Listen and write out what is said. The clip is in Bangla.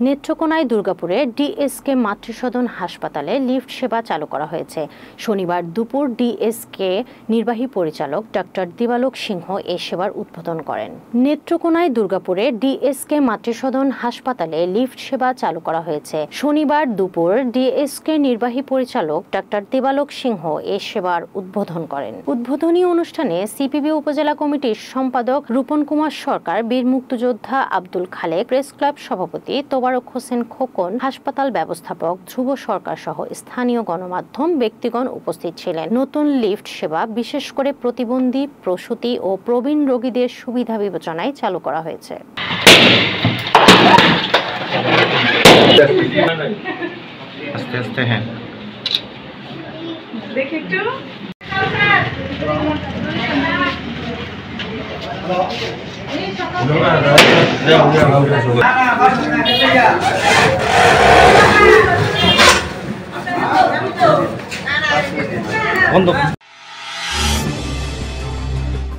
নেত্রকোনায় দুর্গাপুরে ডিএসকে মাতৃসদন হাসপাতালে লিফট সেবা চালু করা হয়েছে। শনিবার দুপুর ডিএসকে নির্বাহী পরিচালক ডক্টর দিবালোক সিংহ এই সেবার উদ্বোধন করেন। নেত্রকোনায় দুর্গাপুরে ডিএসকে মাতৃসদন হাসপাতালে লিফট সেবা চালু করা হয়েছে। শনিবার দুপুর ডিএসকে নির্বাহী পরিচালক ডক্টর দিবালোক সিংহ এই সেবার উদ্বোধন করেন। উদ্বোধনী অনুষ্ঠানে সিপিবি উপজেলা কমিটির সম্পাদক রূপন কুমার সরকার, বীর মুক্তিযোদ্ধা আব্দুল খালেক, প্রেস ক্লাব সভাপতি তোবারক হোসেন খোকন, হাসপাতাল ব্যবস্থাপক ধ্রুব সরকার সহ স্থানীয় গণমাধ্যম ব্যক্তিগণ উপস্থিত ছিলেন। নতুন লিফট সেবা বিশেষ করে প্রতিবন্ধী, প্রসূতি ও প্রবীণ রোগীদের সুবিধা বিবেচনায় চালু করা হয়েছে। আস্তে আস্তে হ্যাঁ দেখি একটু বন্ধ